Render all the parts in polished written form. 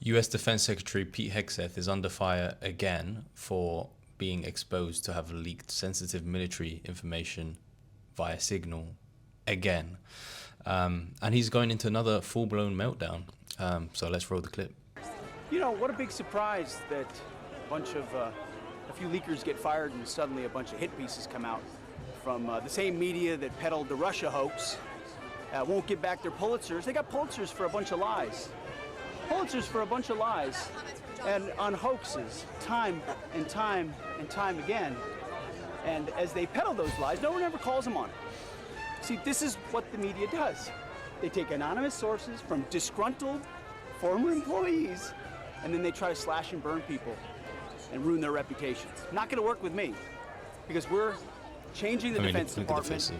U.S. Defense Secretary Pete Hegseth is under fire again for being exposed to have leaked sensitive military information via signal again. And he's going into another full-blown meltdown. So let's roll the clip. You know, what a big surprise that a few leakers get fired and suddenly a bunch of hit pieces come out from the same media that peddled the Russia hoax. Won't give back their Pulitzers. They got Pulitzers for a bunch of lies. Pulitzers for a bunch of lies and on hoaxes, time and time and time again. And as they peddle those lies, no one ever calls them on it. See, this is what the media does. They take anonymous sources from disgruntled former employees, and then they try to slash and burn people and ruin their reputations. Not going to work with me, because we're changing the Defense Department,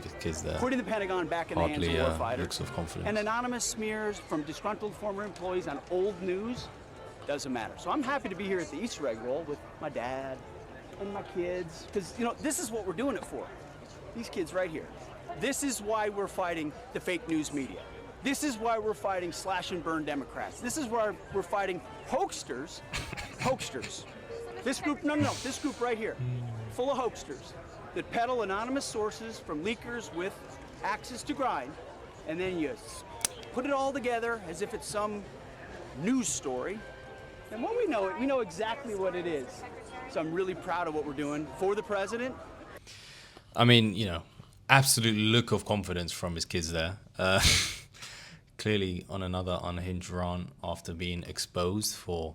putting the Pentagon back in the hands of warfighters, and anonymous smears from disgruntled former employees on old news doesn't matter. So I'm happy to be here at the Easter egg roll with my dad and my kids, because, you know, this is what we're doing it for. These kids right here. This is why we're fighting the fake news media. This is why we're fighting slash and burn Democrats. This is why we're fighting hoaxsters. Hoaxsters. This group, no, this group right here, full of hoaxsters that peddle anonymous sources from leakers with axes to grind, and then you put it all together as if it's some news story. And when we know it, we know exactly what it is. So I'm really proud of what we're doing for the president. I mean, you know, absolute look of confidence from his kids there. Clearly on another unhinged run after being exposed for,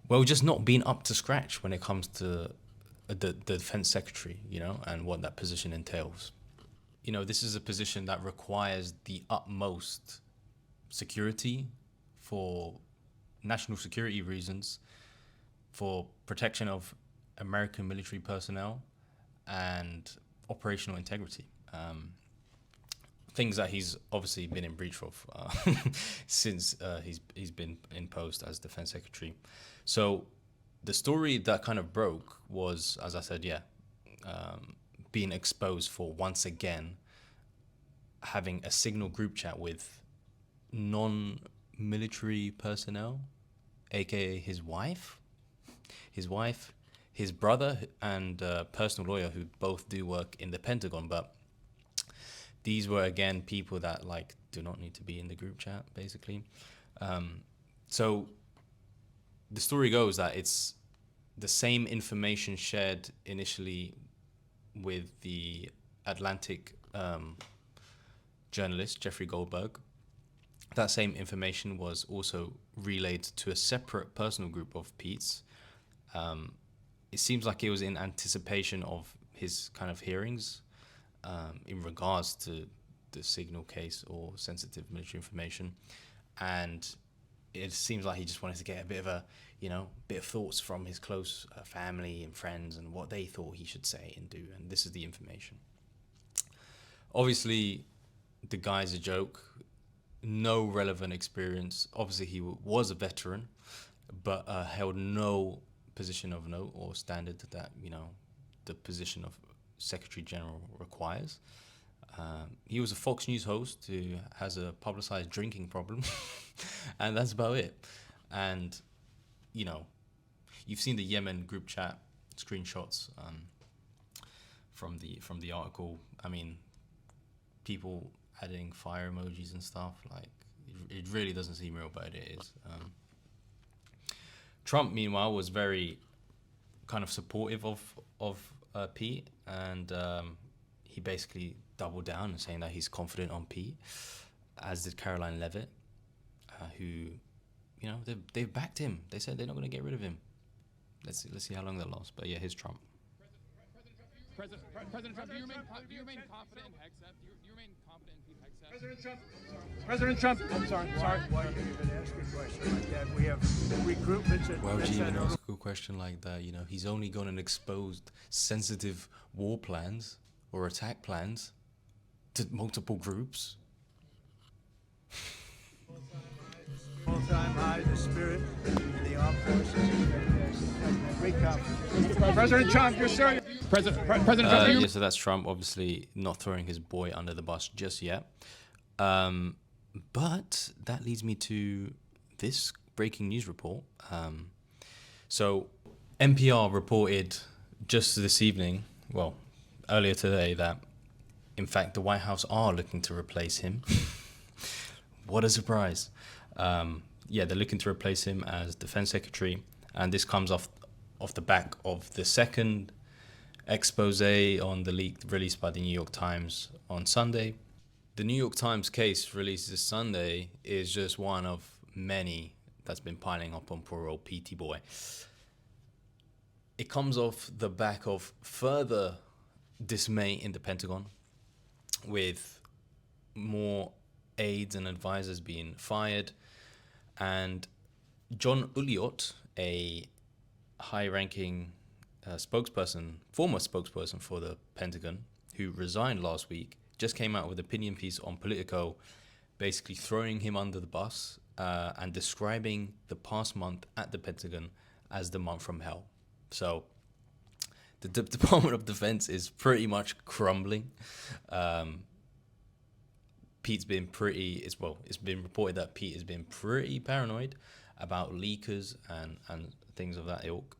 well, just not being up to scratch when it comes to the defense secretary, you know, and what that position entails. You know, this is a position that requires the utmost security for national security reasons, for protection of American military personnel, and operational integrity. Things that he's obviously been in breach of since he's been in post as defense secretary. So the story that kind of broke was, as I said, being exposed for once again having a signal group chat with non-military personnel, aka his wife, his brother, and personal lawyer, who both do work in the Pentagon. But these were, again, people that, like, do not need to be in the group chat, basically. So the story goes that it's the same information shared initially with the Atlantic journalist, Jeffrey Goldberg. That same information was also relayed to a separate personal group of Pete's. It seems like it was in anticipation of his kind of hearings in regards to the signal case or sensitive military information. And it seems like he just wanted to get a bit of a, bit of thoughts from his close family and friends and what they thought he should say and do. And this is the information. Obviously, the guy's a joke. No relevant experience. Obviously, he was a veteran, but held no position of note or standard that, the position of Secretary General requires. He was a Fox News host who has a publicized drinking problem, and that's about it. And, you've seen the Yemen group chat screenshots from the article. I mean, people adding fire emojis and stuff, like, it really doesn't seem real, but it is. Trump, meanwhile, was very kind of supportive of Pete, and he basically doubled down and saying that he's confident on Pete, as did Caroline Leavitt, who, they've backed him. They said they're not going to get rid of him. Let's see how long that lasts. But yeah, here's Trump. President Trump, do you remain confident in Hegseth? Do you remain confident in Pete Hegseth? President Trump. I'm sorry. Why do you even ask a question like that? We have recruitments. Why would you even ask a question like that? He's only gone and exposed sensitive war plans or attack plans to multiple groups. All-time high, the spirit in the armed forces is fantastic. Great confidence. President Trump, you're sure. President Trump. Yeah, so that's Trump, obviously not throwing his boy under the bus just yet. But that leads me to this breaking news report. So NPR reported just this evening, well, earlier today, that in fact the White House are looking to replace him. What a surprise. Yeah, they're looking to replace him as Defense Secretary, and this comes off the back of the second expose on the leak released by the New York Times on Sunday. The New York Times case released this Sunday is just one of many that's been piling up on poor old PT boy. It comes off the back of further dismay in the Pentagon, with more aides and advisors being fired, and John Ulliott, a high-ranking former spokesperson for the Pentagon, who resigned last week, just came out with an opinion piece on Politico, basically throwing him under the bus and describing the past month at the Pentagon as the month from hell. So the Department of Defense is pretty much crumbling. It's been reported that Pete has been pretty paranoid about leakers and things of that ilk,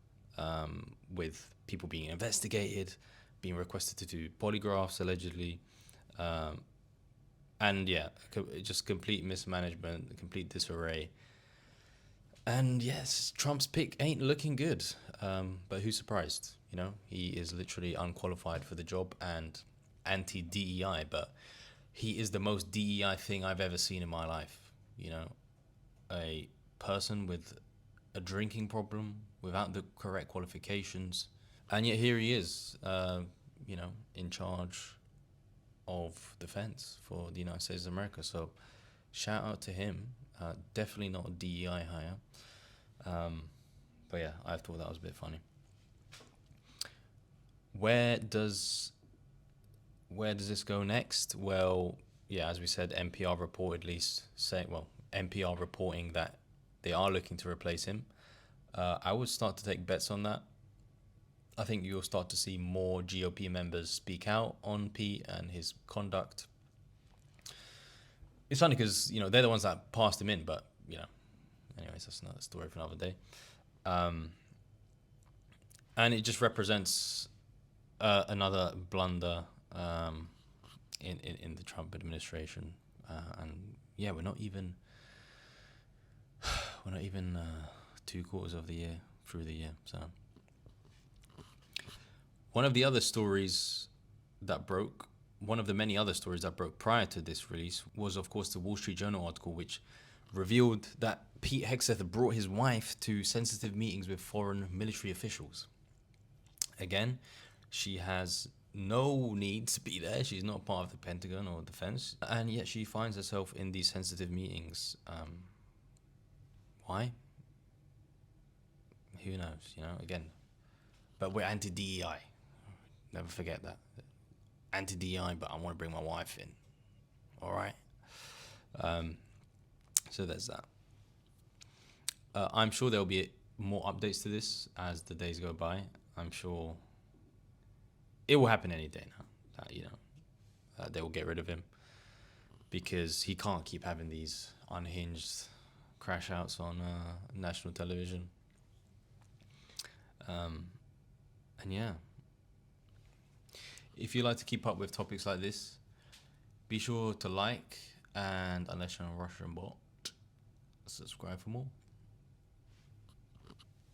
with people being investigated, being requested to do polygraphs allegedly, and yeah, just complete mismanagement, complete disarray. And yes, Trump's pick ain't looking good, but who's surprised? You know, he is literally unqualified for the job and anti-DEI, but he is the most DEI thing I've ever seen in my life. You know, a person with a drinking problem without the correct qualifications, and yet here he is, you know, in charge of defense for the United States of America. So shout out to him. Definitely not a DEI hire. But yeah, I thought that was a bit funny. Where does this go next? Well, yeah, as we said, NPR reporting that they are looking to replace him. I would start to take bets on that. I think you'll start to see more GOP members speak out on Pete and his conduct. It's funny because, you know, they're the ones that passed him in, but, you know, anyways, that's another story for another day. And it just represents another blunder in the Trump administration. And yeah, we're not even 2 quarters of the year through the year. So one of the many other stories that broke prior to this release was, of course, the Wall Street Journal article, which revealed that Pete Hegseth brought his wife to sensitive meetings with foreign military officials. Again, she has no need to be there. She's not part of the Pentagon or defense, and yet she finds herself in these sensitive meetings. Why? Who knows, you know, again. But we're anti-DEI. Never forget that. Anti-DEI, but I want to bring my wife in. All right? So there's that. I'm sure there'll be more updates to this as the days go by. I'm sure it will happen any day now. They will get rid of him, because he can't keep having these unhinged crash outs on national television. And yeah, if you like to keep up with topics like this, be sure to like, and unless you're on a Russian bot, subscribe for more.